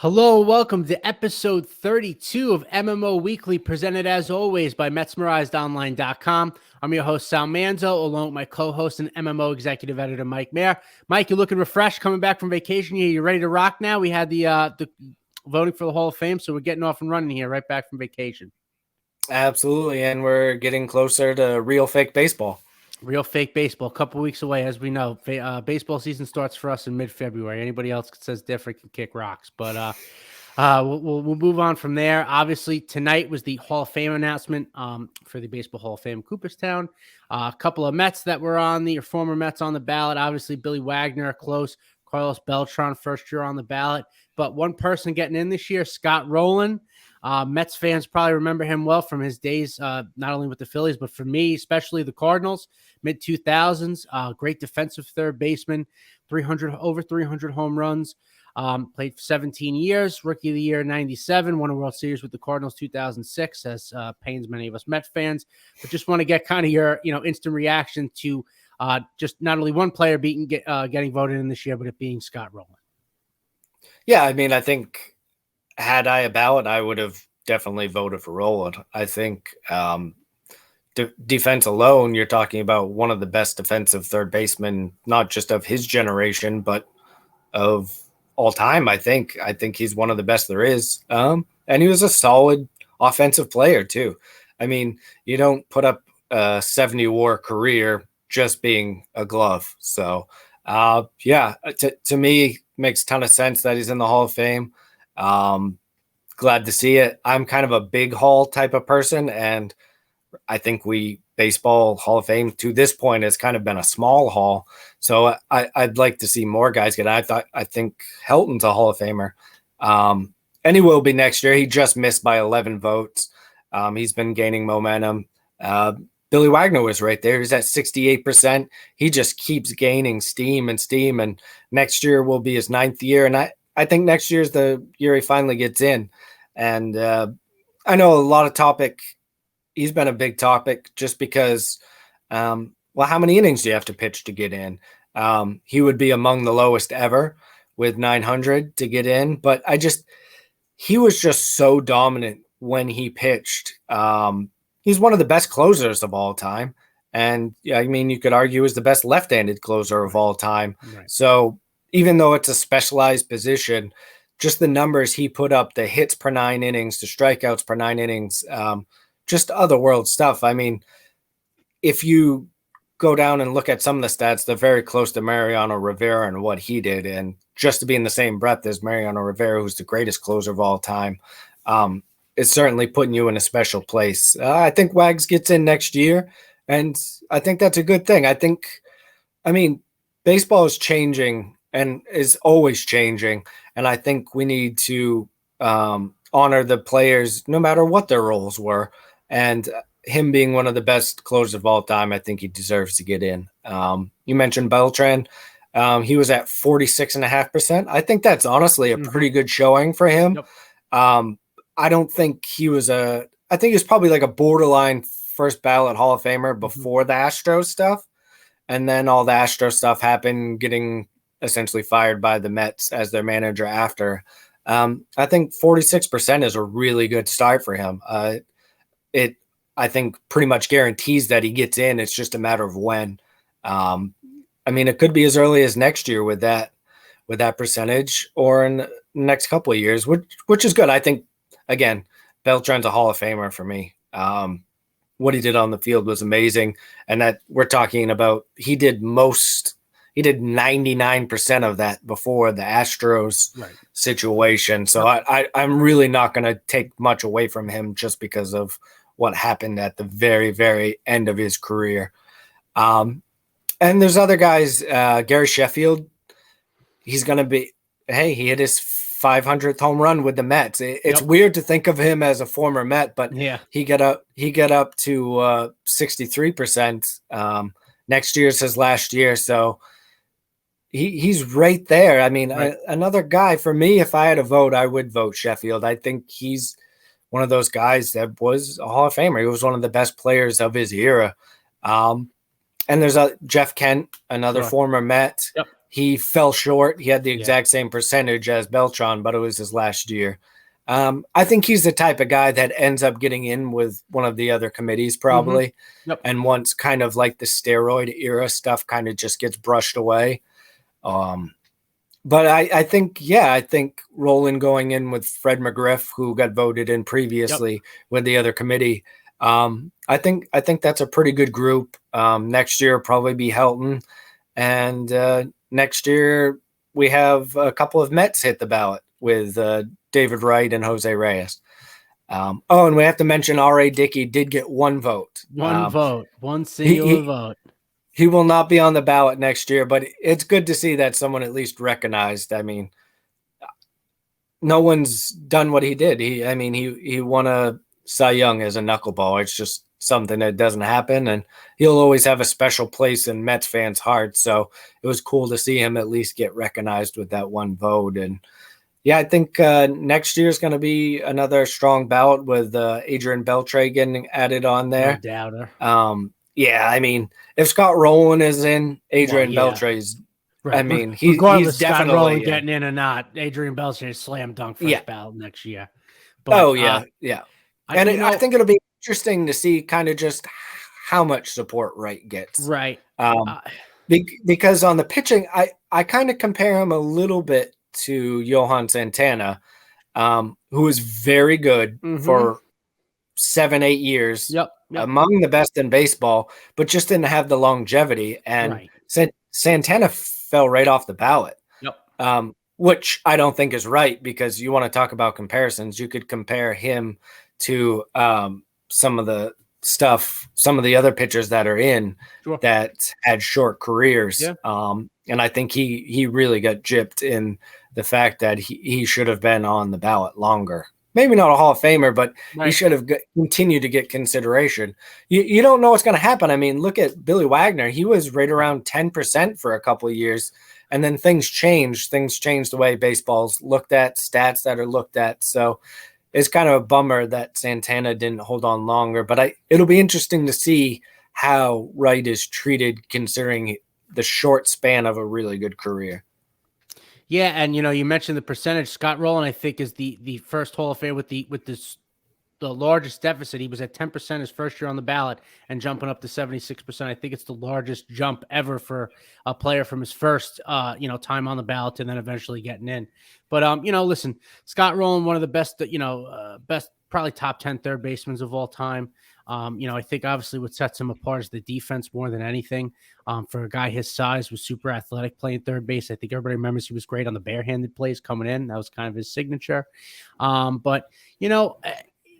Hello, welcome to episode 32 of MMO Weekly, presented as always by MetsmerizedOnline.com. I'm your host, Sal Manzo, along with my co-host and MMO executive editor, Mike Mayer. Mike, you're looking refreshed coming back from vacation here. You ready to rock now? We had the voting for the Hall of Fame, so we're getting off and running here right back from vacation. Absolutely, and we're getting closer to real fake baseball. Real fake baseball, a couple weeks away, as we know. Baseball season starts for us in mid-February. Anybody else that says different can kick rocks. But we'll move on from there. Obviously, tonight was the Hall of Fame announcement for the Baseball Hall of Fame, Cooperstown. A couple of Mets that were on the former Mets on the ballot. Obviously, Billy Wagner, close. Carlos Beltran, first year on the ballot. But one person getting in this year, Scott Rowland. Mets fans probably remember him well from his days, not only with the Phillies, but for me, especially the Cardinals, mid-2000s. Great defensive third baseman, over 300 home runs. Played for 17 years, Rookie of the Year 97, won a World Series with the Cardinals 2006, as pains many of us Mets fans. But just want to get kind of your instant reaction to just not only one player getting voted in this year, but it being Scott Rowland. Yeah, I mean, I think had I a ballot, I would have definitely voted for Rowland. I think defense alone, you're talking about one of the best defensive third basemen, not just of his generation, but of all time. I think he's one of the best there is. And he was a solid offensive player too. I mean, you don't put up a 70 WAR career just being a glove. So yeah, to me, makes a ton of sense that he's in the Hall of Fame. Glad to see it. I'm kind of a big Hall type of person, and I think baseball Hall of Fame to this point has kind of been a small Hall. So I'd like to see more guys get. I think Helton's a Hall of Famer, and he will be next year. He just missed by 11 votes. He's been gaining momentum. Billy Wagner was right there. He's at 68%. He just keeps gaining steam, and next year will be his 9th year. And I think next year's the year he finally gets in. And I know a lot of topic. He's been a big topic just because, how many innings do you have to pitch to get in? He would be among the lowest ever with 900 to get in. But he was just so dominant when he pitched. He's one of the best closers of all time. And I mean, you could argue is the best left-handed closer of all time. Right. So even though it's a specialized position, just the numbers he put up, the hits per 9 innings, the strikeouts per 9 innings, just otherworld stuff. I mean, if you go down and look at some of the stats, they're very close to Mariano Rivera and what he did. And just to be in the same breath as Mariano Rivera, who's the greatest closer of all time, it's certainly putting you in a special place. I think Wags gets in next year, and I think that's a good thing. I mean, baseball is changing and is always changing, and I think we need to honor the players no matter what their roles were. And him being one of the best closers of all time, I think he deserves to get in. You mentioned Beltran. He was at 46.5%. I think that's honestly a pretty good showing for him. Yep. I don't think he was I think he was probably like a borderline first ballot Hall of Famer before the Astros stuff. And then all the Astros stuff happened, getting essentially fired by the Mets as their manager after. I think 46% is a really good start for him. It, I think, pretty much guarantees that he gets in. It's just a matter of when. I mean, it could be as early as next year with that percentage, or in the next couple of years, which is good. I think, again, Beltran's a Hall of Famer for me. What he did on the field was amazing. And that we're talking about, he did 99% of that before the Astros situation. So I'm really not going to take much away from him just because of what happened at the very, very end of his career. And there's other guys, Gary Sheffield, he's going to be, he hit his 500th home run with the Mets. It's weird to think of him as a former Met, but he got up to 63%. Next year's his last year. So he's right there. I mean, another guy for me, if I had a vote, I would vote Sheffield. I think he's one of those guys that was a Hall of Famer. He was one of the best players of his era. And there's Jeff Kent, another former Met. Yep. he fell short. He had the Yeah. exact same percentage as Beltran, but it was his last year. I think he's the type of guy that ends up getting in with one of the other committees probably. Mm-hmm. Yep. And once kind of like the steroid era stuff kind of just gets brushed away. But I think Roland going in with Fred McGriff, who got voted in previously with the other committee. I think that's a pretty good group. Next year probably be Helton, and next year we have a couple of Mets hit the ballot with David Wright and Jose Reyes. And we have to mention R.A. Dickey did get one vote. One singular vote. He will not be on the ballot next year, but it's good to see that someone at least recognized. I mean, no one's done what he did. He won a Cy Young as a knuckleball. It's just something that doesn't happen, and he'll always have a special place in Mets fans' hearts. So it was cool to see him at least get recognized with that one vote. And yeah, I think next year is going to be another strong ballot with Adrian Beltre getting added on there. No doubter. Yeah, I mean, if Scott Rowland is in, Adrian Beltre's. Right. I mean, regardless he's definitely Scott Rowland getting in or not, Adrian Beltre is slam dunk first ballot next year. But, yeah. I think it'll be interesting to see kind of just how much support Wright gets. Right. Because on the pitching, I kind of compare him a little bit to Johan Santana, who was very good for 7-8 years. Yep. Among the best in baseball, but just didn't have the longevity. And Santana fell right off the ballot. Yep. Which I don't think is right, because you want to talk about comparisons. You could compare him to some of the other pitchers that are in that had short careers. Yeah. And I think he really got gypped in the fact that he should have been on the ballot longer. Maybe not a Hall of Famer, but he should have continued to get consideration. You don't know what's going to happen. I mean, look at Billy Wagner. He was right around 10% for a couple of years, and then things changed. Things changed the way baseball's looked at, stats that are looked at. So it's kind of a bummer that Santana didn't hold on longer. But it'll be interesting to see how Wright is treated considering the short span of a really good career. Yeah, and you mentioned the percentage. Scott Rowland, I think, is the first Hall of Fame with the largest deficit. He was at 10% his first year on the ballot and jumping up to 76%. I think it's the largest jump ever for a player from his first time on the ballot and then eventually getting in. But listen, Scott Rowland, one of the best, best probably top 10 third basemen of all time. I think obviously what sets him apart is the defense more than anything. For a guy his size, was super athletic playing third base. I think everybody remembers he was great on the barehanded plays coming in. That was kind of his signature. But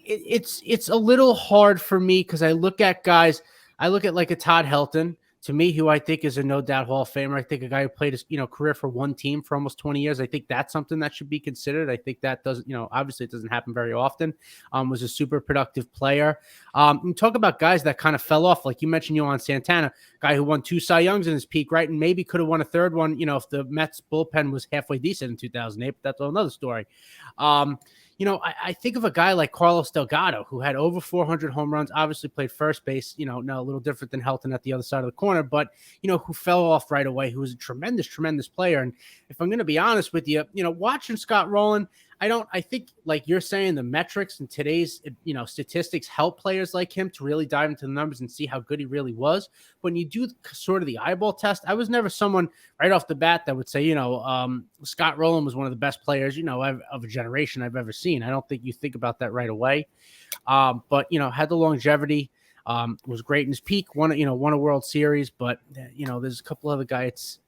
it's a little hard for me because I look at guys. I look at like a Todd Helton, to me, who I think is a no doubt Hall of Famer. I think a guy who played his career for one team for almost 20 years. I think that's something that should be considered. I think that doesn't, obviously it doesn't happen very often. Was a super productive player. And talk about guys that kind of fell off, like you mentioned, Johan Santana, guy who won 2 Cy Youngs in his peak, right? And maybe could have won a third one, if the Mets bullpen was halfway decent in 2008, but that's another story. I think of a guy like Carlos Delgado, who had over 400 home runs, obviously played first base, now a little different than Helton at the other side of the corner, but, who fell off right away, who was a tremendous, tremendous player. And if I'm going to be honest with you, watching Scott Rowland, I think like you're saying, the metrics and today's, statistics help players like him to really dive into the numbers and see how good he really was. When you do sort of the eyeball test, I was never someone right off the bat that would say, Scott Rowland was one of the best players, of a generation I've ever seen. I don't think you think about that right away. But, had the longevity, was great in his peak, won a World Series, but, there's a couple other guys.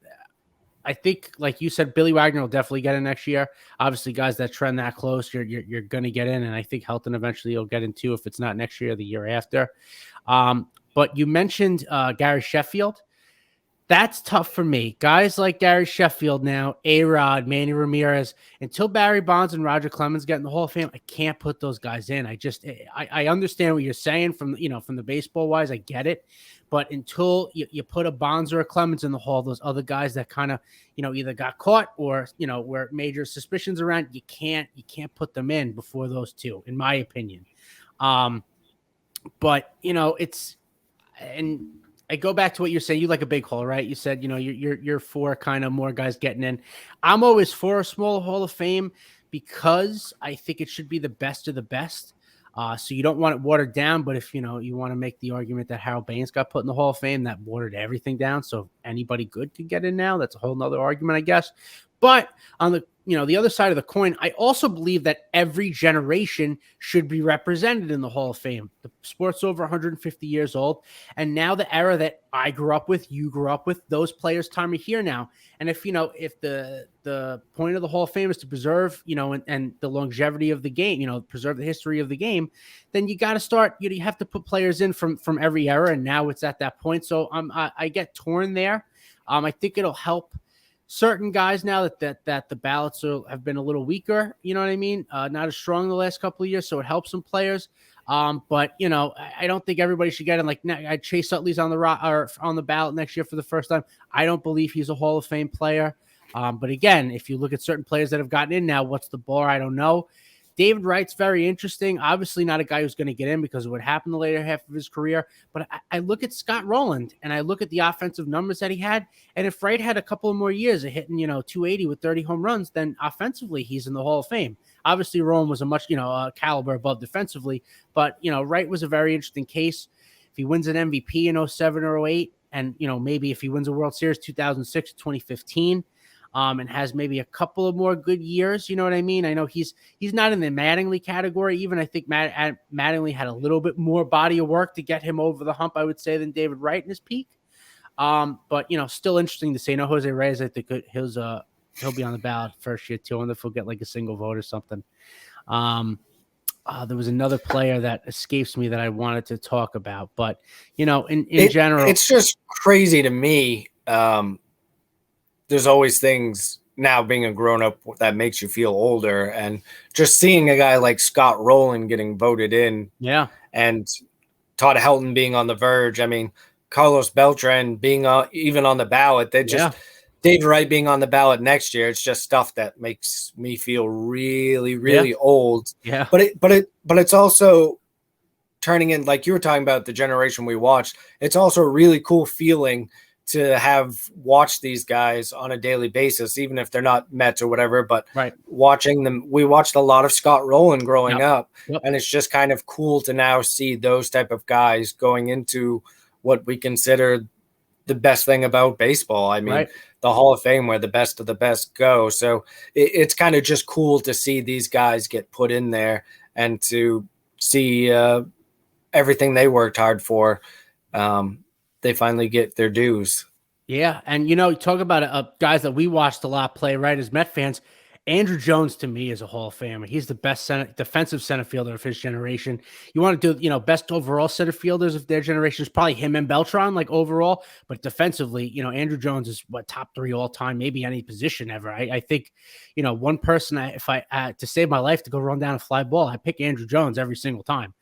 I think, like you said, Billy Wagner will definitely get in next year. Obviously, guys that trend that close, you're going to get in, and I think Helton eventually will get in too, if it's not next year, the year after. But you mentioned Gary Sheffield. That's tough for me. Guys like Gary Sheffield now, A-Rod, Manny Ramirez, until Barry Bonds and Roger Clemens get in the Hall of Fame, I can't put those guys in. I understand what you're saying from the baseball wise. I get it. But until you put a Bonds or a Clemens in the Hall, those other guys that kind of, either got caught or, where major suspicions around, you can't put them in before those two, in my opinion. But, I go back to what you're saying. You like a big hole, right? You said, you're for kind of more guys getting in. I'm always for a small Hall of Fame because I think it should be the best of the best. So you don't want it watered down, but if you want to make the argument that Harold Baines got put in the Hall of Fame, that watered everything down. So anybody good could get in now. That's a whole nother argument, I guess. But on the other side of the coin, I also believe that every generation should be represented in the Hall of Fame. The sport's over 150 years old, and now the era that I grew up with, you grew up with, those players' time are here now. And if the point of the Hall of Fame is to preserve, and the longevity of the game, preserve the history of the game, then you got to start. You have to put players in from every era, and now it's at that point. So I get torn there. I think it'll help certain guys now that the ballots have been a little weaker, you know what I mean? Not as strong the last couple of years, so it helps some players. But I don't think everybody should get in. Like Chase Utley's on the ballot next year for the first time. I don't believe he's a Hall of Fame player. But again, if you look at certain players that have gotten in now, what's the bar? I don't know. David Wright's very interesting. Obviously not a guy who's going to get in because of what happened the later half of his career. But I look at Scott Rowland and I look at the offensive numbers that he had. And if Wright had a couple of more years of hitting, 280 with 30 home runs, then offensively he's in the Hall of Fame. Obviously Rowland was a much, caliber above defensively. But, Wright was a very interesting case. If he wins an MVP in 07 or 08, and, maybe if he wins a World Series 2006, 2015, and has maybe a couple of more good years. You know what I mean? I know he's not in the Mattingly category. Even I think Mattingly had a little bit more body of work to get him over the hump, I would say, than David Wright in his peak. But still interesting to say. No, Jose Reyes, I think he'll be on the ballot first year too. I wonder if he'll get like a single vote or something. There was another player that escapes me that I wanted to talk about, but in general, it's just crazy to me. There's always things now being a grown-up that makes you feel older, and just seeing a guy like Scott Rowland getting voted in, and Todd Helton being on the verge. I mean, Carlos Beltran being even on the ballot. David Wright being on the ballot next year. It's just stuff that makes me feel really, really old. Yeah. But it's also turning in, like you were talking about the generation we watched. It's also a really cool feeling to have watched these guys on a daily basis, even if they're not Mets or whatever, but watching them, we watched a lot of Scott Rowland growing up, and it's just kind of cool to now see those type of guys going into what we consider the best thing about baseball. I mean, the Hall of Fame where the best of the best go. So it's kind of just cool to see these guys get put in there and to see everything they worked hard for. They finally get their dues. Yeah. And, talk about guys that we watched a lot play, right, as Met fans. Andrew Jones, to me, is a Hall of Famer. He's the best defensive center fielder of his generation. You want to do, best overall center fielders of their generation is probably him and Beltran, like overall. But defensively, Andrew Jones is top 3 all time, maybe any position ever. I think, one person, if I had to save my life to go run down a fly ball, I pick Andrew Jones every single time.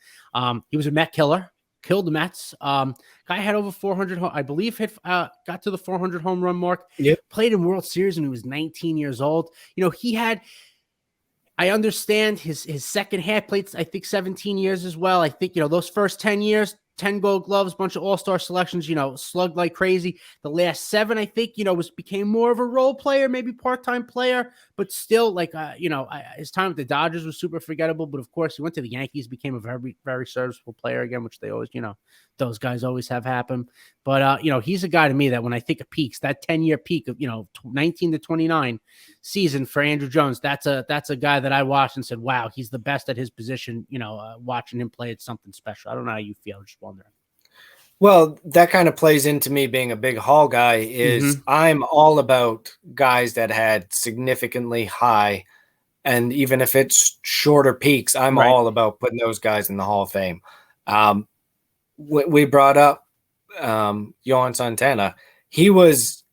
He was a Met killer. Killed the Mets. Guy had over 400, I believe, got to the 400 home run mark. Played in World Series when he was 19 years old. He had, I understand his second half, played, I think, 17 years as well. I think, those first 10 years, 10 Gold Gloves, bunch of all-star selections, slugged like crazy. The last 7, I think, became more of a role player, maybe part-time player, but still, like, his time with the Dodgers was super forgettable. But of course, he went to the Yankees, became a very, very serviceable player again, which they always, those guys always have happen. But, he's a guy to me that when I think of peaks, that 10-year peak of, 19 to 29 season for Andrew Jones, that's a guy that I watched and said, wow, he's the best at his position. Watching him play, it's something special. I don't know how you feel. Just wondering. Well, that kind of plays into me being a big Hall guy is I'm all about guys that had significantly high, and even if it's shorter peaks, I'm all about putting those guys in the Hall of Fame. We brought up Yohan Santana. He was,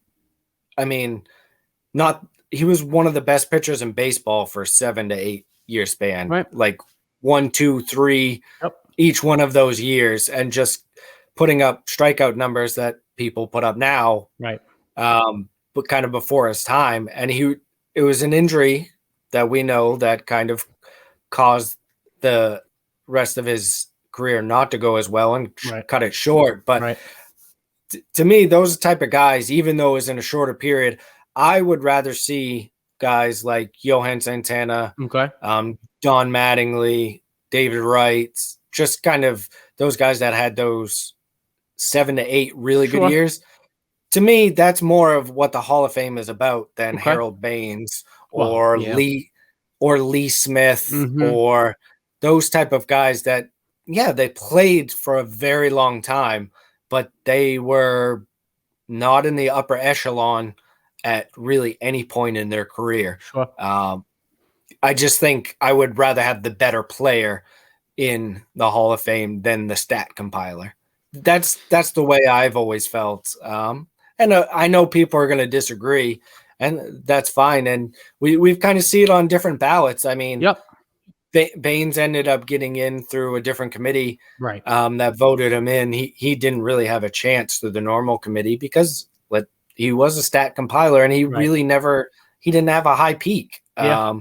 he was one of the best pitchers in baseball for 7 to 8 year span, like 1, 2, 3, each one of those years, and just putting up strikeout numbers that people put up now, but kind of before his time. And it was an injury that we know that kind of caused the rest of his career not to go as well and cut it short. But to me, those type of guys, even though it's in a shorter period, I would rather see guys like Johan Santana, Okay. Don Mattingly, David Wright, just kind of those guys that had those 7 to 8 really good Sure. years. To me, that's more of what the Hall of Fame is about than Okay. Harold Baines Well, or yeah. Lee Smith Mm-hmm. or those type of guys that, yeah, they played for a very long time, but they were not in the upper echelon at really any point in their career. Sure. I just think I would rather have the better player in the Hall of Fame than the stat compiler. That's the way I've always felt. And I know people are going to disagree, and that's fine. And we've kind of see it on different ballots. I mean, Yep. Baines ended up getting in through a different committee, Right. that voted him in. He didn't really have a chance through the normal committee because he was a stat compiler, and he really never he didn't have a high peak. Yeah.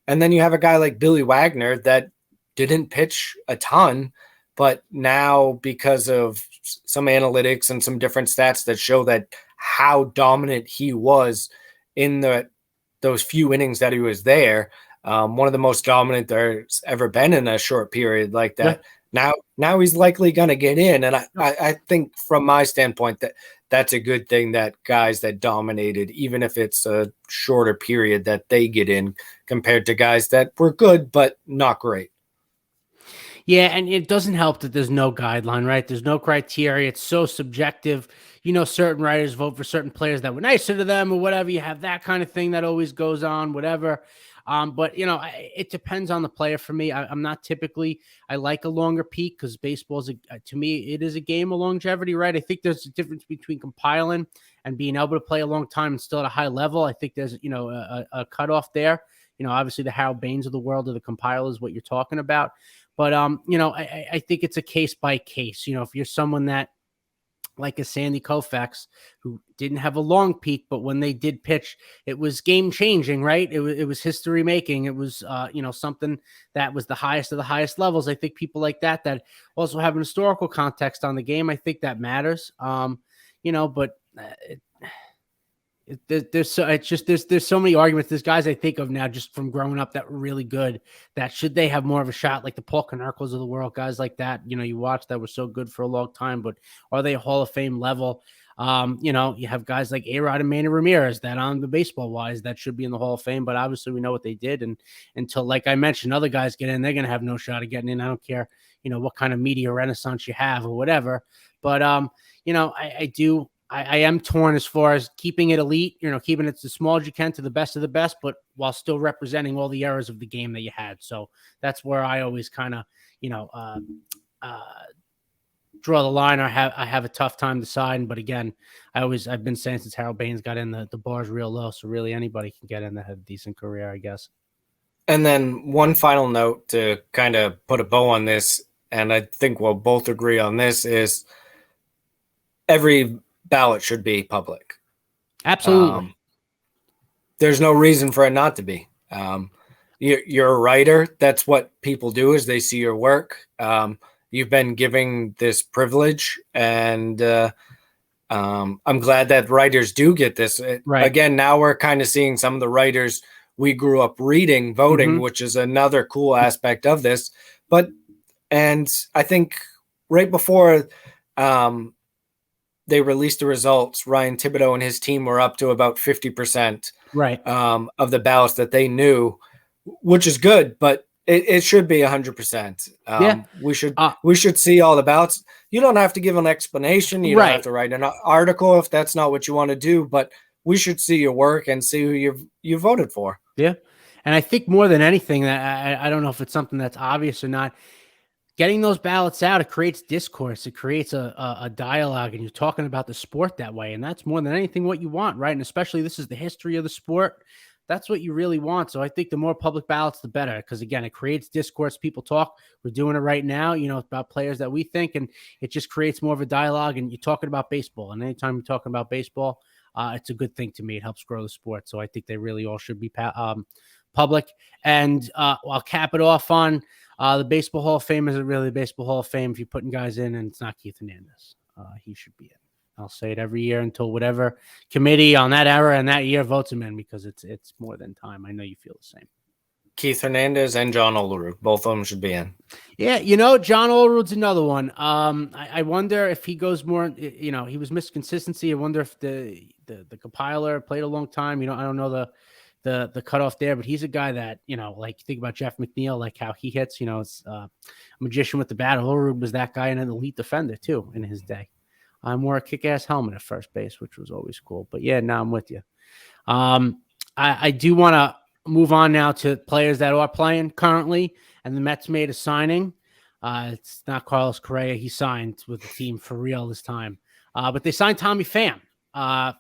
And then you have a guy like Billy Wagner that didn't pitch a ton, but now because of some analytics and some different stats that show that how dominant he was in those few innings that he was there, one of the most dominant there's ever been in a short period like that. Yeah. Now he's likely going to get in, and I think from my standpoint that's a good thing that guys that dominated, even if it's a shorter period, that they get in compared to guys that were good but not great. Yeah, and it doesn't help that there's no guideline, right? There's no criteria. It's so subjective. Certain writers vote for certain players that were nicer to them or whatever. You have that kind of thing that always goes on, whatever. But it depends on the player for me. I'm not typically, I like a longer peak because baseball is, to me, it is a game of longevity, right? I think there's a difference between compiling and being able to play a long time and still at a high level. I think there's, a cutoff there. Obviously the Harold Baines of the world or the compile is what you're talking about. But, I think it's a case by case. If you're someone that, like a Sandy Koufax, who didn't have a long peak, but when they did pitch, it was game changing, right? It was history making. It was, something that was the highest of the highest levels. I think people like that also have an historical context on the game. I think that matters. But there's so many arguments. There's guys I think of now just from growing up that were really good, that should they have more of a shot, like the Paul Konerkos of the world, guys like that, you watch that were so good for a long time, but are they a Hall of Fame level? You have guys like A-Rod and Manny Ramirez that on the baseball wise, that should be in the Hall of Fame, but obviously we know what they did. And until, like I mentioned, other guys get in, they're going to have no shot of getting in. I don't care, what kind of media renaissance you have or whatever. But, I am torn as far as keeping it elite, keeping it as small as you can to the best of the best, but while still representing all the errors of the game that you had. So that's where I always kind of, draw the line. I have a tough time deciding, but again, I've been saying since Harold Baines got in, the bar's real low. So really anybody can get in that have a decent career, I guess. And then one final note to kind of put a bow on this, and I think we'll both agree on this, is every ballot should be public. Absolutely. There's no reason for it not to be. You're a writer. That's what people do, is they see your work. You've been giving this privilege, and I'm glad that writers do get this. Right. Again, now we're kind of seeing some of the writers we grew up reading voting, which is another cool aspect of this. And I think right before they released the results, Ryan Thibodeau and his team were up to about 50% of the ballots that they knew, which is good, but it should be 100%. We should see all the ballots. You don't have to give an explanation. You don't have to write an article if that's not what you want to do, but we should see your work and see who you voted for. Yeah. And I think more than anything, that I don't know if it's something that's obvious or not, getting those ballots out, it creates discourse. It creates a dialogue, and you're talking about the sport that way. And that's more than anything what you want, right? And especially this is the history of the sport. That's what you really want. So I think the more public ballots, the better, because again, it creates discourse. People talk. We're doing it right now, about players that we think, and it just creates more of a dialogue. And you're talking about baseball, and anytime you're talking about baseball, it's a good thing to me. It helps grow the sport. So I think they really all should be public. And I'll cap it off on the Baseball Hall of Fame. Isn't really the Baseball Hall of Fame if you're putting guys in and it's not Keith Hernandez. He should be in. I'll say it every year until whatever committee on that era and that year votes him in, because it's more than time. I know you feel the same. Keith Hernandez and John Olerud, both of them should be in. Yeah, John Olerud's another one. I wonder if he goes more. He was missed consistency. I wonder if the compiler played a long time. I don't know the cutoff there, but he's a guy that like, think about Jeff McNeil, like how he hits. It's a magician with the bat. Olerud was that guy and an elite defender too in his day. I wore a kick-ass helmet at first base, which was always cool. But yeah, now I'm with you. I do want to move on now to players that are playing currently, and the Mets made a signing. It's not Carlos Correa. He signed with the team for real this time. But they signed Tommy Pham.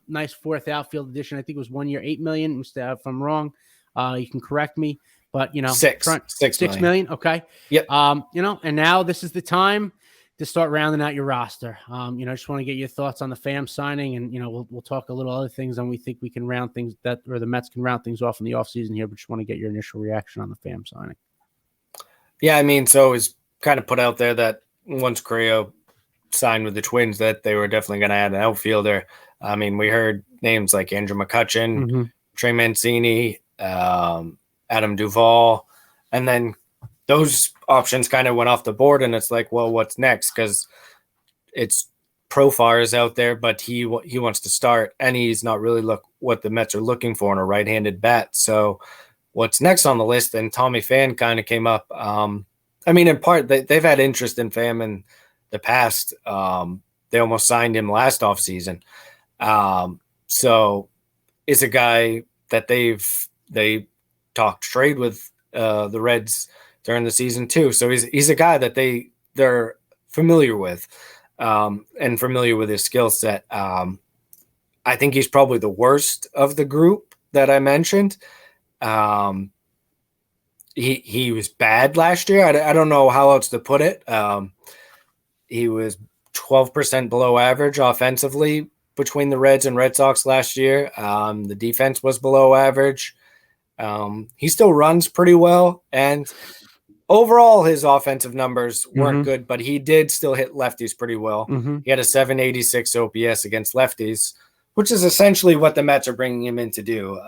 Nice fourth outfield addition. I think it was 1 year, $8 million. If I'm wrong, you can correct me. But $6 million. Okay. Yep. And now this is the time to start rounding out your roster. I just want to get your thoughts on the Pham signing, and we'll talk a little other things, and we think we can round things or the Mets can round things off in the offseason here, but just want to get your initial reaction on the Pham signing. Yeah, I mean, so it's kind of put out there that once Correa signed with the Twins, that they were definitely going to add an outfielder. I mean, we heard names like Andrew McCutchen, Trey Mancini, Adam Duvall, and then those options kind of went off the board, and it's like, well, what's next? Because it's Profar's out there, but he wants to start, and he's not really what the Mets are looking for in a right-handed bat. So what's next on the list? And Tommy Pham kind of came up. I mean, in part, they've had interest in Pham in the past. They almost signed him last offseason. So it's a guy that they talked trade with the Reds during the season too. So he's a guy that they're familiar with, and familiar with his skill set. I think he's probably the worst of the group that I mentioned. He was bad last year. I don't know how else to put it. He was 12% below average offensively between the Reds and Red Sox last year. The defense was below average. He still runs pretty well, and overall his offensive numbers weren't good, but he did still hit lefties pretty well. He had a 786 OPS against lefties, which is essentially what the Mets are bringing him in to do.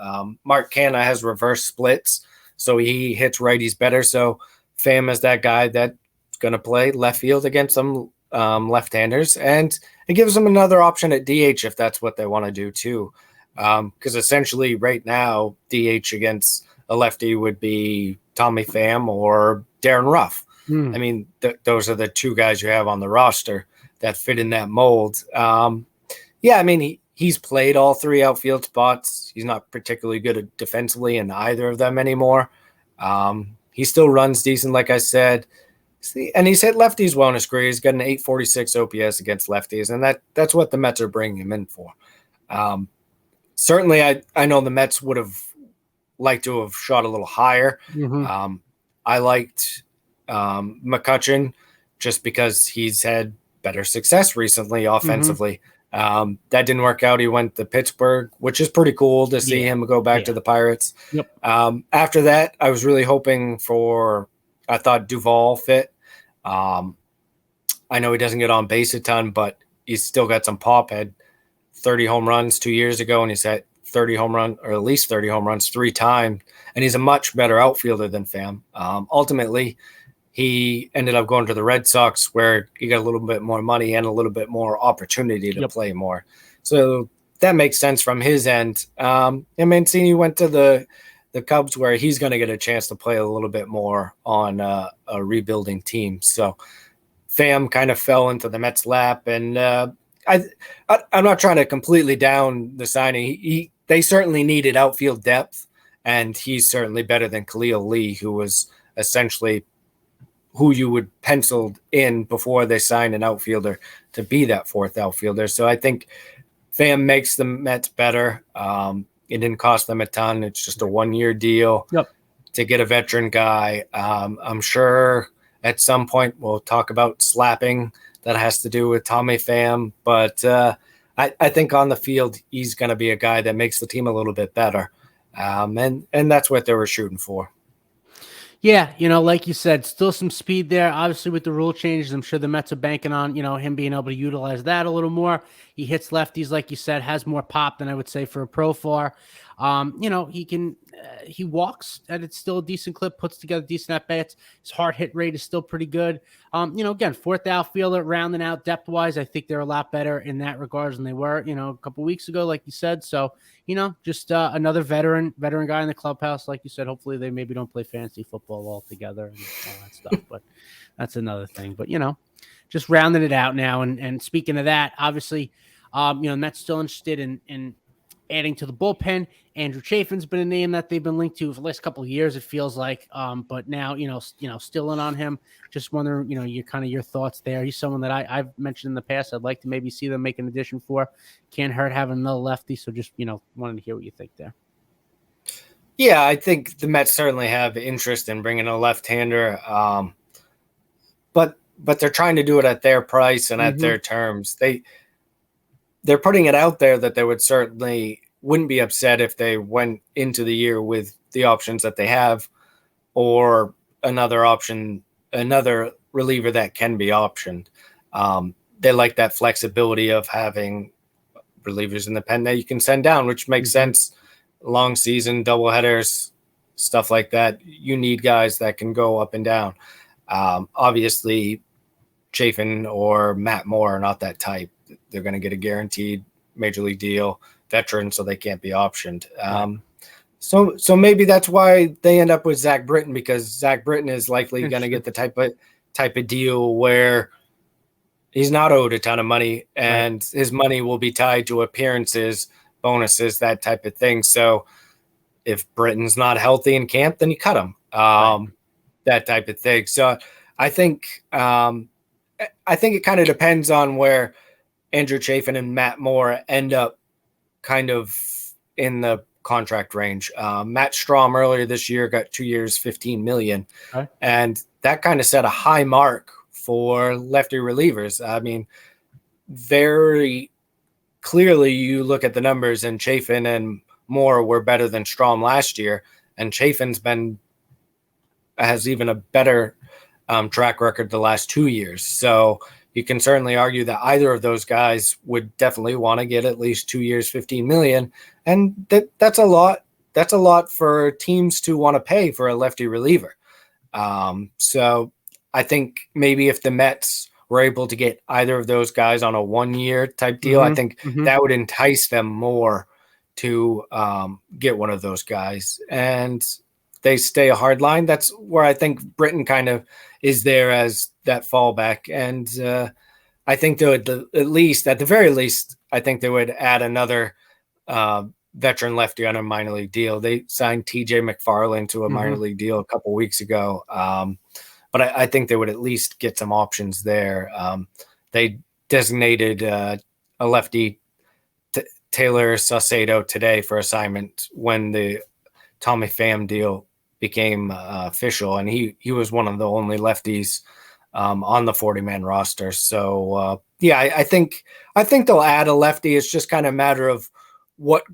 Mark Canha has reverse splits, so he hits righties better. So Pham is that guy that's going to play left field against some left-handers, and it gives them another option at DH if that's what they want to do too. Because essentially right now, DH against a lefty would be Tommy Pham or Darren Ruff. I mean, those are the two guys you have on the roster that fit in that mold. Yeah, I mean, he's played all three outfield spots. He's not particularly good at defensively in either of them anymore. He still runs decent, like I said. And he's hit lefties well in his career. He's got an 846 OPS against lefties, and that's what the Mets are bringing him in for. Certainly, I know the Mets would have liked to have shot a little higher. I liked McCutchen just because he's had better success recently offensively. That didn't work out. He went to Pittsburgh, which is pretty cool to see him go back to the Pirates. After that, I was really hoping I thought Duvall fit. I know he doesn't get on base a ton, but he's still got some pop. Had 30 home runs 2 years ago, and he's had 30 home runs, or at least 30 home runs 3 times. And he's a much better outfielder than Pham. Ultimately, he ended up going to the Red Sox, where he got a little bit more money and a little bit more opportunity to play more. So that makes sense from his end. And Mancini went to the Cubs, where he's going to get a chance to play a little bit more on a rebuilding team. So Pham kind of fell into the Mets' lap, and I'm not trying to completely down the signing. They certainly needed outfield depth, and he's certainly better than Khalil Lee, who was essentially who you would penciled in before they signed an outfielder to be that fourth outfielder. So I think Pham makes the Mets better. It didn't cost them a ton. It's just a 1-year deal to get a veteran guy. I'm sure at some point we'll talk about slapping that has to do with Tommy Pham. But I think on the field, he's going to be a guy that makes the team a little bit better. And that's what they were shooting for. Yeah, like you said, still some speed there. Obviously, with the rule changes, I'm sure the Mets are banking on, him being able to utilize that a little more. He hits lefties, like you said, has more pop than I would say for a profar. He walks and it's still a decent clip, puts together decent at bats. His hard hit rate is still pretty good. Again, fourth outfielder, rounding out depth wise. I think they're a lot better in that regards than they were, a couple weeks ago, like you said. So, just another veteran guy in the clubhouse. Like you said, hopefully they maybe don't play fantasy football all together and all that stuff, but that's another thing. But, just rounding it out now. And speaking of that, obviously, Mets still interested in adding to the bullpen. Andrew Chafin's been a name that they've been linked to for the last couple of years, it feels like. But now, still in on him. Just wondering, your thoughts there. He's someone that I've mentioned in the past. I'd like to maybe see them make an addition for. Can't hurt having another lefty. So just, wanted to hear what you think there. Yeah, I think the Mets certainly have interest in bringing a left-hander. But they're trying to do it at their price and at their terms. They're putting it out there that they wouldn't be upset if they went into the year with the options that they have, or another reliever that can be optioned. They like that flexibility of having relievers in the pen that you can send down, which makes sense. Long season, doubleheaders, stuff like that. You need guys that can go up and down. Obviously, Chafin or Matt Moore are not that type. They're going to get a guaranteed major league deal, veteran, so they can't be optioned. So maybe that's why they end up with Zach Britton, because Zach Britton is likely going to get the type of deal where he's not owed a ton of money, and his money will be tied to appearances, bonuses, that type of thing. So if Britton's not healthy in camp, then you cut him. That type of thing. So I think it kind of depends on where Andrew Chafin and Matt Moore end up kind of in the contract range. Matt Strahm earlier this year got 2 years, $15 million. And that kind of set a high mark for lefty relievers. I mean, very clearly you look at the numbers, and Chafin and Moore were better than Strahm last year. And Chafin's has even a better track record the last 2 years. So you can certainly argue that either of those guys would definitely want to get at least 2 years, $15 million. And that's a lot. That's a lot for teams to want to pay for a lefty reliever. So I think maybe if the Mets were able to get either of those guys on a 1 year type deal, I think that would entice them more to get one of those guys. And they stay a hard line. That's where I think Britton kind of is there as that fallback. And I think they would, at the very least, I think they would add another veteran lefty on a minor league deal. They signed TJ McFarland to a minor league deal a couple weeks ago. But I think they would at least get some options there. They designated a lefty, Taylor Saucedo, today for assignment when the Tommy Pham deal became official, and he was one of the only lefties on the 40-man roster. So I think they'll add a lefty. It's just kind of a matter of what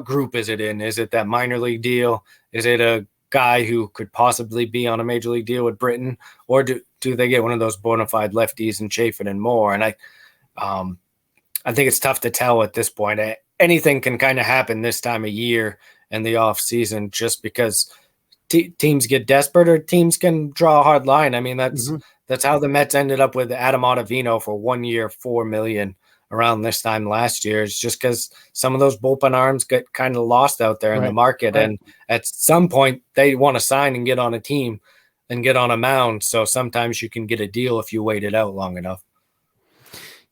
group is it in? Is it that minor league deal? Is it a guy who could possibly be on a major league deal with Britton, or do they get one of those bona fide lefties in Chafin and Moore? And I think it's tough to tell at this point. Anything can kind of happen this time of year in the off season, just because teams get desperate or teams can draw a hard line. I mean, that's how the Mets ended up with Adam Ottavino for 1 year, $4 million around this time last year. It's just because some of those bullpen arms get kind of lost out there in the market. And at some point they want to sign and get on a team and get on a mound. So sometimes you can get a deal if you wait it out long enough.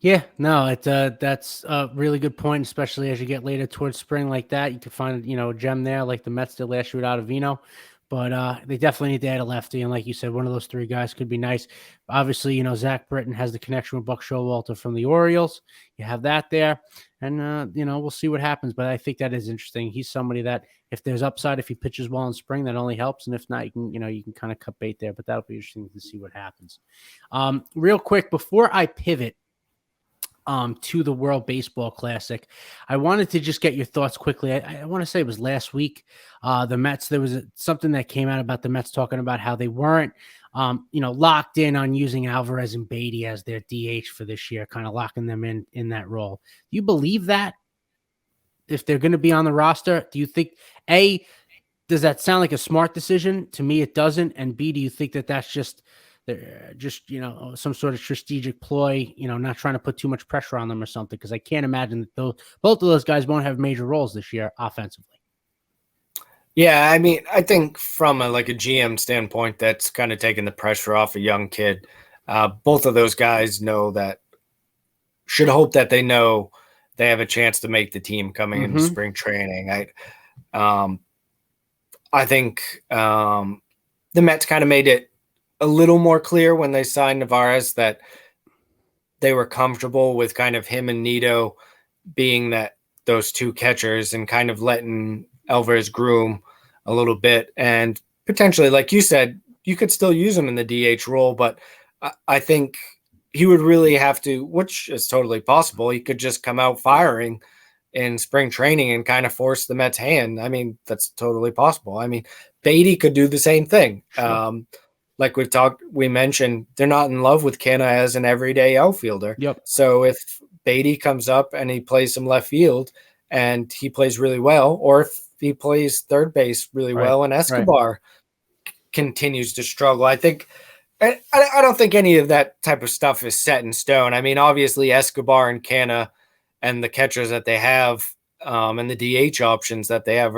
Yeah, no, that's a really good point, especially as you get later towards spring like that. You could find, a gem there like the Mets did last year with Ottavino. But they definitely need to add a lefty. And like you said, one of those three guys could be nice. Obviously, Zach Britton has the connection with Buck Showalter from the Orioles. You have that there. And, we'll see what happens. But I think that is interesting. He's somebody that if there's upside, if he pitches well in spring, that only helps. And if not, you can kind of cut bait there. But that'll be interesting to see what happens. Real quick, before I pivot, to the World Baseball Classic. I wanted to just get your thoughts quickly. I want to say it was last week. The Mets, there was something that came out about the Mets talking about how they weren't, locked in on using Alvarez and Beatty as their DH for this year, kind of locking them in that role. Do you believe that? If they're going to be on the roster, do you think, A, does that sound like a smart decision? To me, it doesn't. And B, do you think that that's just some sort of strategic ploy, not trying to put too much pressure on them or something? Because I can't imagine that both of those guys won't have major roles this year offensively. Yeah, I mean, I think from a GM standpoint, that's kind of taking the pressure off a young kid. Both of those guys should hope that they know they have a chance to make the team coming into spring training. I think the Mets kind of made it a little more clear when they signed Alvarez that they were comfortable with kind of him and Nito being those two catchers and kind of letting Alvarez groom a little bit. And potentially, like you said, you could still use him in the DH role, but I think he would really have to, which is totally possible. He could just come out firing in spring training and kind of force the Mets' hand. I mean, that's totally possible. I mean, Beatty could do the same thing. Sure. Like we mentioned, they're not in love with Canna as an everyday outfielder. Yep. So if Beatty comes up and he plays some left field and he plays really well, or if he plays third base really well and Escobar continues to struggle, I don't think any of that type of stuff is set in stone. I mean, obviously Escobar and Canna and the catchers that they have and the DH options that they have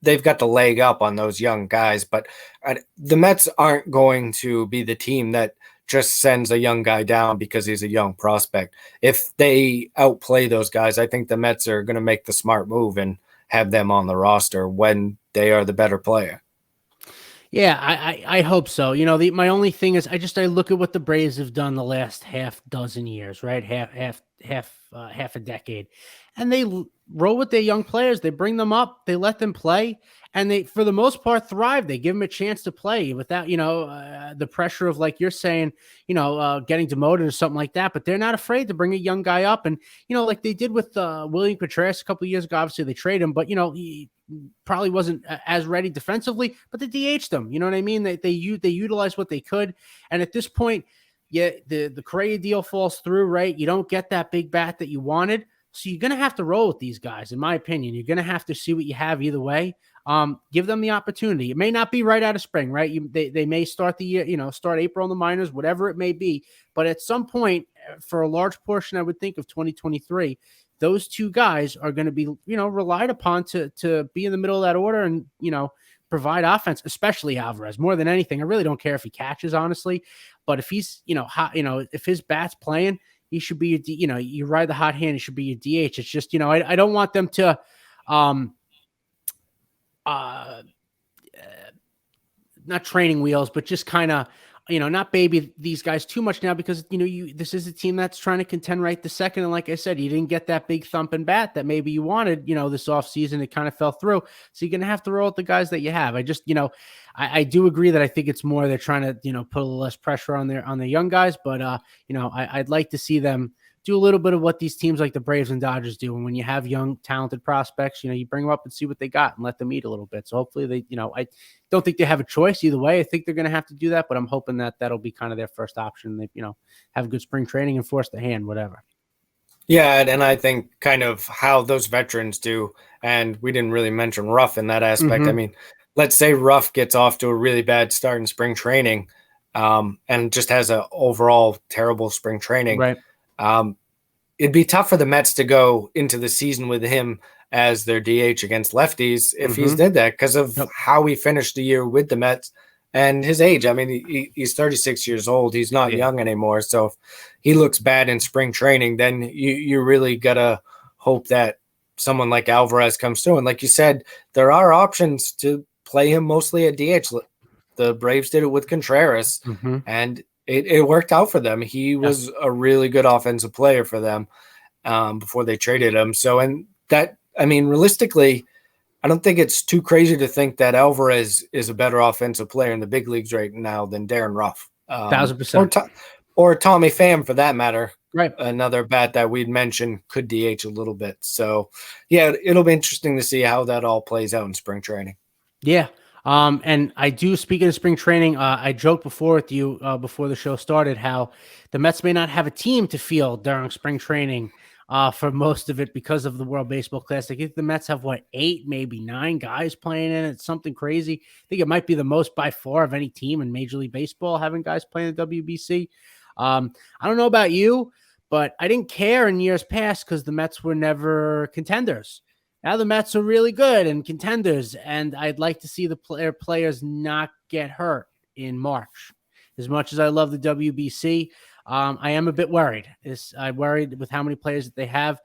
they've got the leg up on those young guys, but the Mets aren't going to be the team that just sends a young guy down because he's a young prospect. If they outplay those guys, I think the Mets are going to make the smart move and have them on the roster when they are the better player. Yeah, I hope so. My only thing is I look at what the Braves have done the last half dozen years, right? Half a decade. And they roll with their young players. They bring them up, they let them play, and they, for the most part, thrive. They give them a chance to play without, the pressure of, like you're saying, getting demoted or something like that. But they're not afraid to bring a young guy up. And, like they did with William Contreras a couple of years ago. Obviously, they traded him, but, he probably wasn't as ready defensively, but they DH'd him. You know what I mean? They utilized what they could. And at this point, yeah, the Correa deal falls through, right? You don't get that big bat that you wanted. So you're going to have to roll with these guys, in my opinion. You're going to have to see what you have either way. Give them the opportunity. It may not be right out of spring, right? They may start the year, start April in the minors, whatever it may be. But at some point, for a large portion, I would think, of 2023, those two guys are going to be, relied upon to be in the middle of that order and, provide offense, especially Alvarez. More than anything, I really don't care if he catches, honestly. But if he's, hot, if his bat's playing, he should be, you ride the hot hand, he should be your DH. It's just, I don't want them to, not training wheels, but just kind of, not baby these guys too much now, because, this is a team that's trying to contend right this second. And like I said, you didn't get that big thumping bat that maybe you wanted, this offseason. It kind of fell through. So you're going to have to roll with the guys that you have. I just, I do agree that I think it's more they're trying to, put a little less pressure on their young guys. But, I'd like to see them do a little bit of what these teams like the Braves and Dodgers do. And when you have young, talented prospects, you bring them up and see what they got and let them eat a little bit. So hopefully they, I don't think they have a choice either way. I think they're going to have to do that, but I'm hoping that that'll be kind of their first option. They, have a good spring training and force the hand, whatever. Yeah, and I think kind of how those veterans do, and we didn't really mention Ruff in that aspect. I mean, let's say Ruff gets off to a really bad start in spring training and just has an overall terrible spring training. Right. It'd be tough for the Mets to go into the season with him as their DH against lefties if he's did that, because of how he finished the year with the Mets and his age. I mean, he's 36 years old. He's not young anymore. So if he looks bad in spring training, then you really got to hope that someone like Alvarez comes through. And like you said, there are options to play him mostly at DH. The Braves did it with Contreras, and it worked out for them. He was a really good offensive player for them before they traded him. So, and that, I mean, realistically, I don't think it's too crazy to think that Alvarez is a better offensive player in the big leagues right now than Darren Ruff. 1,000%. Or Tommy Pham, for that matter. Right. another bat that we'd mentioned could DH a little bit. So, yeah, it'll be interesting to see how that all plays out in spring training. Yeah. And I do, speaking of spring training, I joked before with you before the show started how the Mets may not have a team to field during spring training for most of it because of the World Baseball Classic. I think the Mets have, 8, maybe 9 guys playing in it. It's something crazy. I think it might be the most by far of any team in Major League Baseball having guys playing the WBC. I don't know about you, but I didn't care in years past because the Mets were never contenders. Now the Mets are really good and contenders, and I'd like to see the players not get hurt in March. As much as I love the WBC, I am a bit worried. I'm worried with how many players that they have.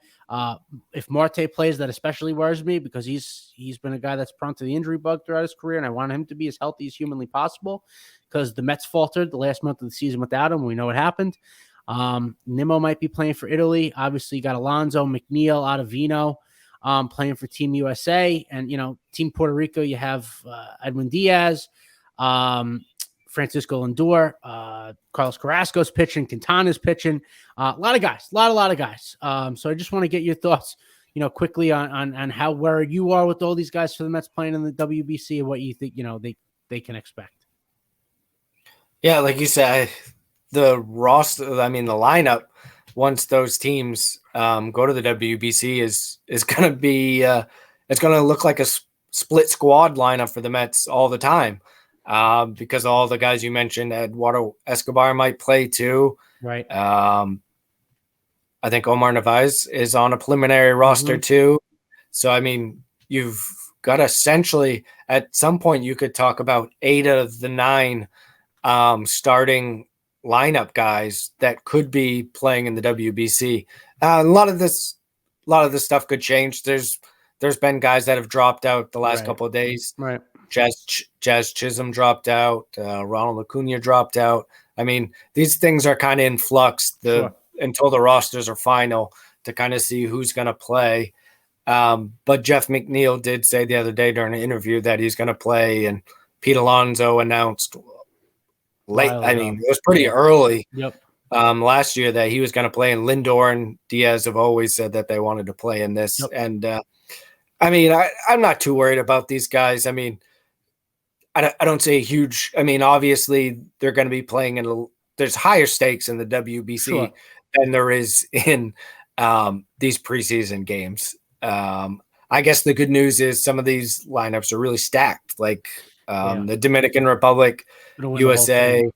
If Marte plays, that especially worries me because he's been a guy that's prone to the injury bug throughout his career, and I want him to be as healthy as humanly possible because the Mets faltered the last month of the season without him. We know what happened. Nimmo might be playing for Italy. Obviously, you got Alonso, McNeil, Ottavino. Playing for Team USA, and Team Puerto Rico. You have Edwin Diaz, Francisco Lindor, Carlos Carrasco's pitching, Quintana's pitching. A lot of guys, a lot of guys. So I just want to get your thoughts, quickly on how worried you are with all these guys for the Mets playing in the WBC and what you think they can expect. Yeah, like you said, the roster. I mean, the lineup. Once those teams go to the WBC is going to be it's going to look like a split squad lineup for the Mets all the time because all the guys you mentioned, Eduardo Escobar might play too. Right. I think Omar Narvaez is on a preliminary roster too. So, I mean, you've got essentially at some point you could talk about 8 of the 9 starting lineup guys that could be playing in the WBC. A lot of this stuff could change. There's been guys that have dropped out the last couple of days. Right. Jazz Chisholm dropped out. Ronald Acuna dropped out. I mean, these things are kind of in flux until the rosters are final to kind of see who's going to play. But Jeff McNeil did say the other day during an interview that he's going to play, and Pete Alonso announced late. I mean, it was pretty early. Yep. Last year that he was going to play, and Lindor and Diaz have always said that they wanted to play in this. Yep. And I mean, I'm not too worried about these guys. I mean, I don't say huge. I mean, obviously they're going to be playing there's higher stakes in the WBC than there is in these preseason games. I guess the good news is some of these lineups are really stacked, like the Dominican Republic, USA.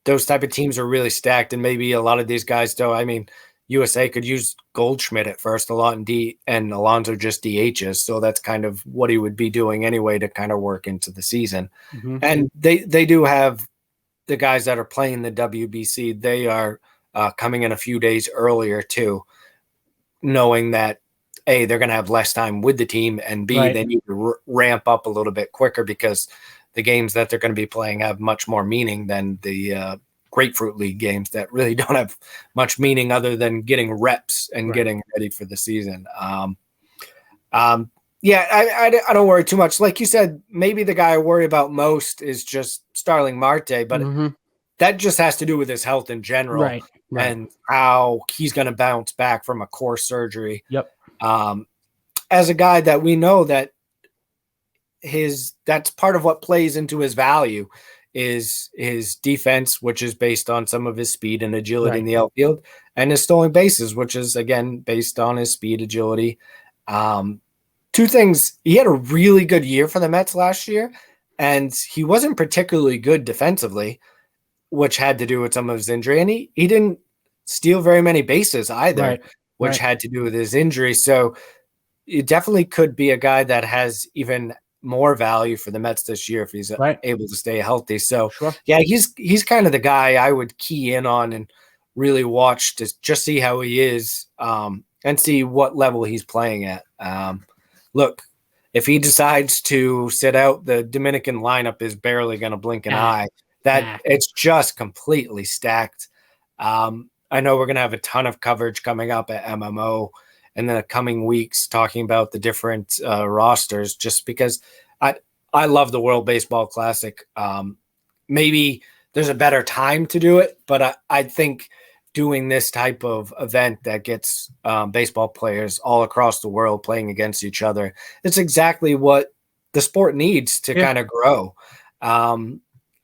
Those type of teams are really stacked, and maybe a lot of these guys don't. I mean, USA could use Goldschmidt at first a lot, and Alonso just DHs, so that's kind of what he would be doing anyway to kind of work into the season. And they do have the guys that are playing the WBC. They are coming in a few days earlier too, knowing that A, they're going to have less time with the team, and B, they need to ramp up a little bit quicker because the games that they're going to be playing have much more meaning than the Grapefruit League games that really don't have much meaning other than getting reps and getting ready for the season. I don't worry too much. Like you said, maybe the guy I worry about most is just Starling Marte, but that just has to do with his health in general and how he's going to bounce back from a core surgery. Yep. As a guy that we know that that's part of what plays into his value is his defense, which is based on some of his speed and agility in the outfield, and his stolen bases, which is again based on his speed, agility. Two things. He had a really good year for the Mets last year, and he wasn't particularly good defensively, which had to do with some of his injury. And he didn't steal very many bases either, which had to do with his injury. So it definitely could be a guy that has even more value for the Mets this year if he's able to stay healthy. So yeah, he's kind of the guy I would key in on and really watch to just see how he is and see what level he's playing at. Look, if he decides to sit out, the Dominican lineup is barely going to blink an eye. It's just completely stacked. I know we're going to have a ton of coverage coming up at MMO in the coming weeks talking about the different rosters, just because I love the World Baseball Classic. Maybe there's a better time to do it, but I think doing this type of event that gets baseball players all across the world playing against each other. It's exactly what the sport needs to kind of grow.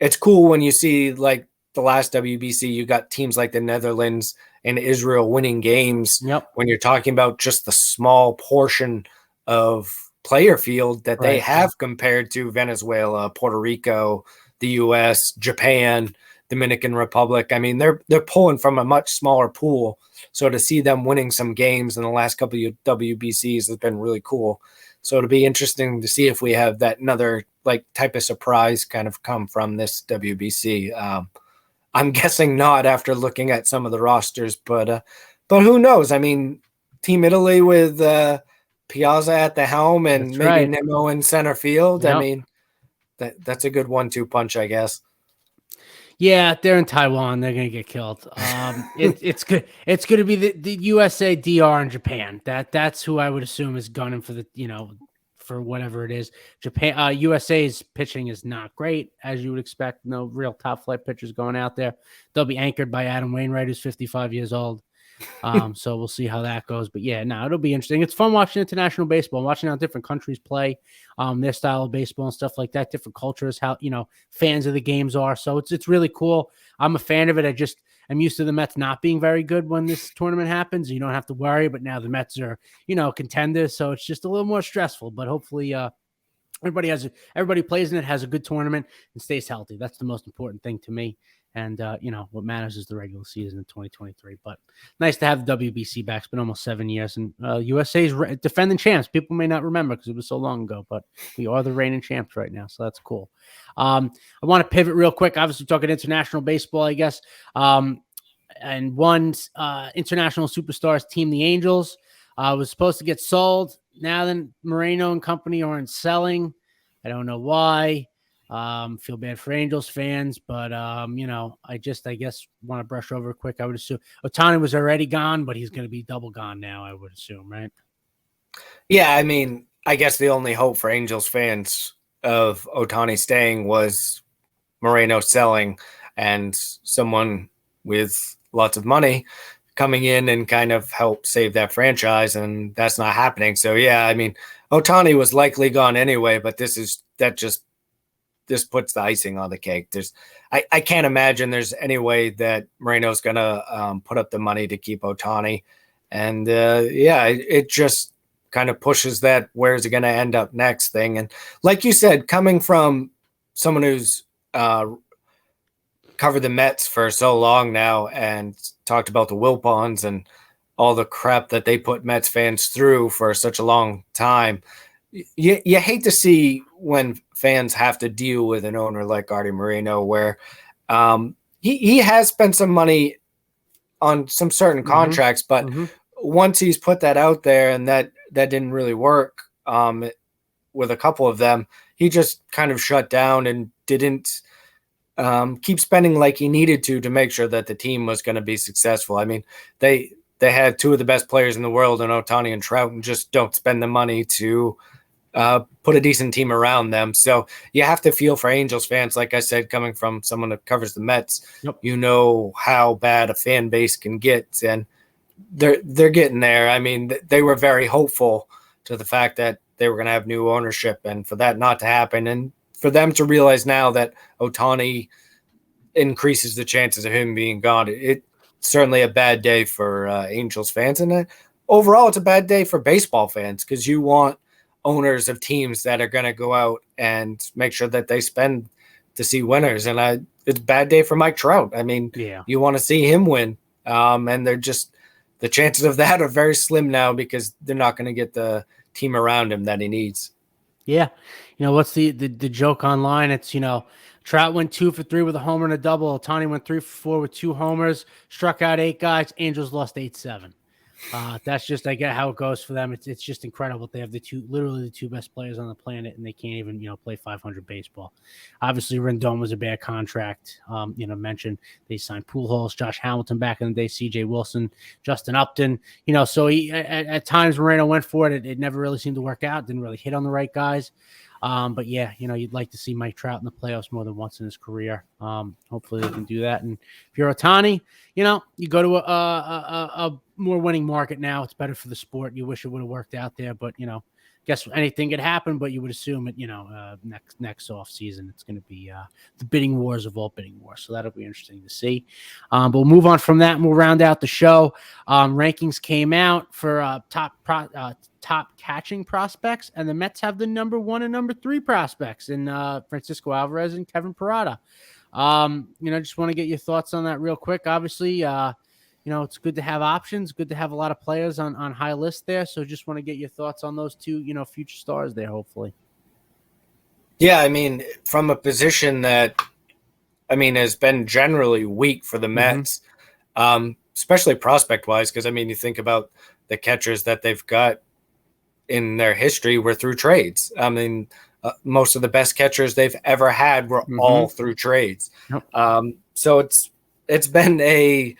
It's cool when you see like the last WBC, you got teams like the Netherlands and Israel winning games. Yep. When you're talking about just the small portion of player field that they have compared to Venezuela, Puerto Rico, the US, Japan, Dominican Republic. I mean, they're pulling from a much smaller pool. So to see them winning some games in the last couple of WBCs has been really cool. So it'll be interesting to see if we have that another like type of surprise kind of come from this WBC. I'm guessing not after looking at some of the rosters, but who knows? I mean, Team Italy with Piazza at the helm and maybe Nimmo in center field. Yep. I mean, that's a good 1-2 punch, I guess. Yeah, they're in Taiwan. They're gonna get killed. It's good. It's gonna be the USA, DR, and Japan. That's who I would assume is gunning for the for whatever it is. Japan, USA's pitching is not great, as you would expect. No real top flight pitchers going out there. They'll be anchored by Adam Wainwright, who's 55 years old. So we'll see how that goes. But yeah, no, it'll be interesting. It's fun watching international baseball, watching how different countries play, their style of baseball and stuff like that, different cultures, how, fans of the games are. So it's really cool. I'm a fan of it. I'm used to the Mets not being very good when this tournament happens. You don't have to worry, but now the Mets are, contenders. So it's just a little more stressful, but hopefully, everybody plays in it, has a good tournament and stays healthy. That's the most important thing to me. And, what matters is the regular season in 2023. But nice to have the WBC back. It's been almost 7 years. And USA's defending champs. People may not remember because it was so long ago, but we are the reigning champs right now. So that's cool. I want to pivot real quick. Obviously, talking international baseball, I guess. And one international superstars team, the Angels, was supposed to get sold. Now then, Moreno and company aren't selling. I don't know why. Feel bad for Angels fans, but I guess want to brush over quick. I would assume Ohtani was already gone, but he's going to be double gone now, I would assume, right? Yeah, I mean, I guess the only hope for Angels fans of Ohtani staying was Moreno selling and someone with lots of money coming in and kind of help save that franchise, and that's not happening. So yeah, I mean, Ohtani was likely gone anyway, but this puts the icing on the cake. I can't imagine there's any way that Moreno's going to put up the money to keep Ohtani. And it just kind of pushes that where's it going to end up next thing. And like you said, coming from someone who's covered the Mets for so long now and talked about the Wilpons and all the crap that they put Mets fans through for such a long time, you hate to see when fans have to deal with an owner like Arte Moreno, where he has spent some money on some certain contracts, but once he's put that out there and that didn't really work with a couple of them, he just kind of shut down and didn't keep spending like he needed to make sure that the team was going to be successful. I mean, they had two of the best players in the world in Ohtani and Trout, and just don't spend the money to put a decent team around them. So you have to feel for Angels fans. Like I said, coming from someone that covers the Mets, you know how bad a fan base can get, and they're getting there. I mean, they were very hopeful to the fact that they were going to have new ownership, and for that not to happen, and for them to realize now that Ohtani increases the chances of him being gone, it's certainly a bad day for Angels fans. And overall, it's a bad day for baseball fans, because you want owners of teams that are going to go out and make sure that they spend to see winners. And it's a bad day for Mike Trout. I mean, you want to see him win. And they're just, the chances of that are very slim now, because they're not going to get the team around him that he needs. Yeah. What's the joke online? It's, Trout went 2 for 3 with a homer and a double. Ohtani went 3 for 4 with 2 homers, struck out 8 guys. Angels lost 8-7. That's just, I get how it goes for them. It's just incredible. They have literally the two best players on the planet, and they can't even, play 500 baseball. Obviously, Rendon was a bad contract. Mentioned they signed Pujols, Josh Hamilton back in the day, C.J. Wilson, Justin Upton. So he, at times Moreno went for it. It never really seemed to work out. Didn't really hit on the right guys. But yeah, you'd like to see Mike Trout in the playoffs more than once in his career. Hopefully they can do that. And if you're Ohtani, you go to a more winning market now. It's better for the sport. You wish it would have worked out there, but guess anything could happen. But you would assume it. Next off season, it's going to be the bidding wars of all bidding wars. So that'll be interesting to see. But we'll move on from that and we'll round out the show. Rankings came out for top catching prospects, and the Mets have the number 1 and number 3 prospects in Francisco Alvarez and Kevin Parada. Just want to get your thoughts on that real quick. Obviously, it's good to have options, good to have a lot of players on high list there. So just want to get your thoughts on those two, future stars there, hopefully. Yeah, I mean, from a position that, has been generally weak for the Mets, especially prospect-wise, because, you think about the catchers that they've got in their history were through trades. Most of the best catchers they've ever had were all through trades. Yep. So it's been a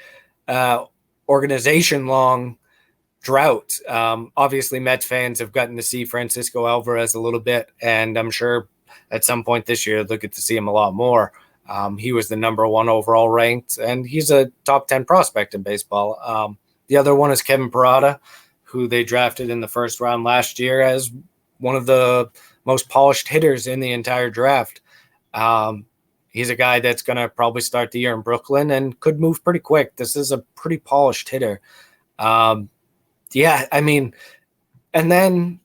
organization-long drought. Obviously, Mets fans have gotten to see Francisco Alvarez a little bit, and I'm sure at some point this year they'll get to see him a lot more. He was the number 1 overall ranked, and he's a top 10 prospect in baseball. The other one is Kevin Parada, who they drafted in the first round last year as one of the most polished hitters in the entire draft. He's a guy that's going to probably start the year in Brooklyn and could move pretty quick. This is a pretty polished hitter. And then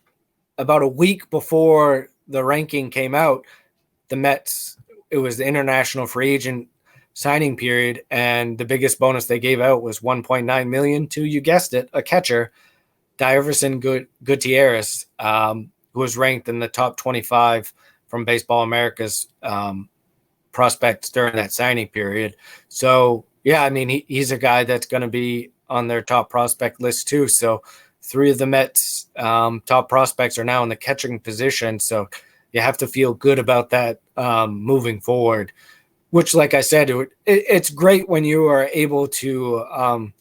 about a week before the ranking came out, the Mets, it was the international free agent signing period, and the biggest bonus they gave out was $1.9 million to, you guessed it, a catcher, Diverson Gutierrez, who was ranked in the top 25 from Baseball America's prospects during that signing period. So, yeah, he's a guy that's going to be on their top prospect list too. So 3 of the Mets' top prospects are now in the catching position. So you have to feel good about that moving forward, which, like I said, it's great when you are able to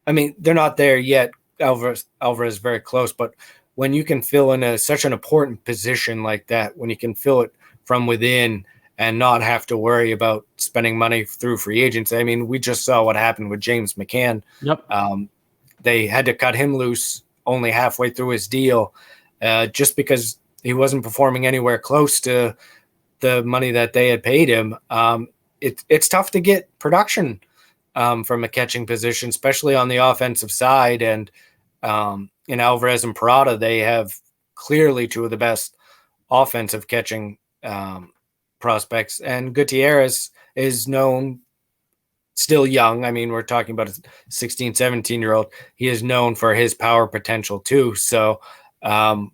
they're not there yet. Alvarez is very close, but when you can fill in such an important position like that, when you can fill it from within and not have to worry about spending money through free agents. We just saw what happened with James McCann. Yep. They had to cut him loose only halfway through his deal just because he wasn't performing anywhere close to the money that they had paid him. It's tough to get production from a catching position, especially on the offensive side. And in Alvarez and Parada, they have clearly 2 of the best offensive catching prospects. And Gutierrez is known, still young. We're talking about a 16, 17-year-old. He is known for his power potential too. So, nothing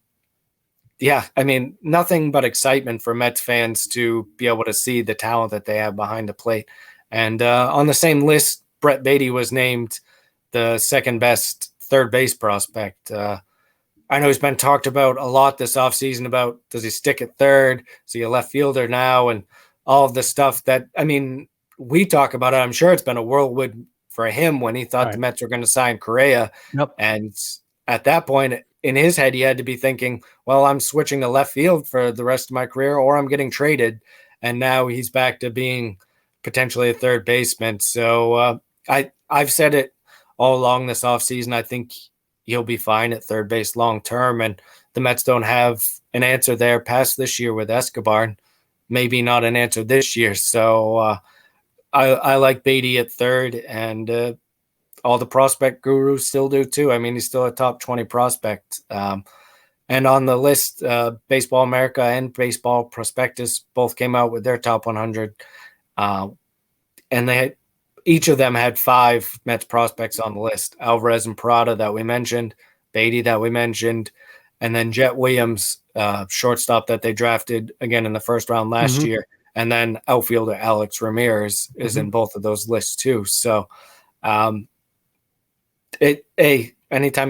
but excitement for Mets fans to be able to see the talent that they have behind the plate. And on the same list, Brett Beatty was named the second best third base prospect. I know he's been talked about a lot this offseason about, does he stick at third? Is he a left fielder now? And all of the stuff that, we talk about it. I'm sure it's been a whirlwind for him when he thought the Mets were going to sign Correa. Yep. And at that point in his head, he had to be thinking, well, I'm switching to left field for the rest of my career, or I'm getting traded. And now he's back to being potentially a third baseman. So I've said it all along this offseason. I think he'll be fine at third base long term, and the Mets don't have an answer there past this year with Escobar, and maybe not an answer this year. So I like Beatty at third, and all the prospect gurus still do too. He's still a top 20 prospect. And on the list, Baseball America and Baseball Prospectus both came out with their top 100. And each of them had 5 Mets prospects on the list. Alvarez and Parada that we mentioned, Beatty that we mentioned, and then Jet Williams, shortstop that they drafted again in the first round last year. And then outfielder Alex Ramirez is in both of those lists too. So anytime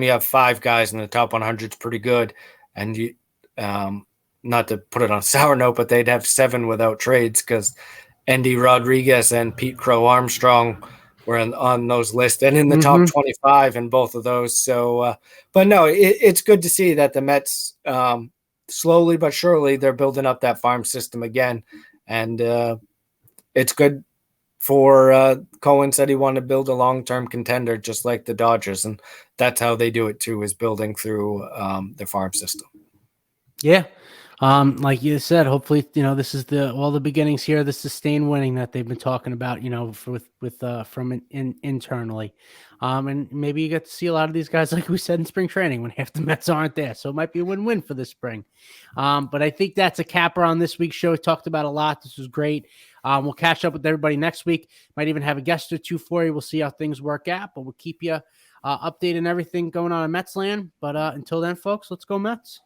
you have 5 guys in the top 100 is pretty good. And you, not to put it on a sour note, but they'd have 7 without trades because Andy Rodriguez and Pete Crow Armstrong were on those lists and in the top 25 in both of those. So, but no, it's good to see that the Mets slowly but surely they're building up that farm system again, and it's good for Cohen said he wanted to build a long-term contender just like the Dodgers, and that's how they do it too, is building through their farm system. Yeah. Like you said, hopefully, this is all the beginnings here, the sustained winning that they've been talking about, from internally. And maybe you get to see a lot of these guys, like we said, in spring training when half the Mets aren't there. So it might be a win-win for the spring. But I think that's a capper on this week's show. We talked about a lot. This was great. We'll catch up with everybody next week. Might even have a guest or two for you. We'll see how things work out, but we'll keep you updated on everything going on in Mets land. But until then, folks, let's go Mets.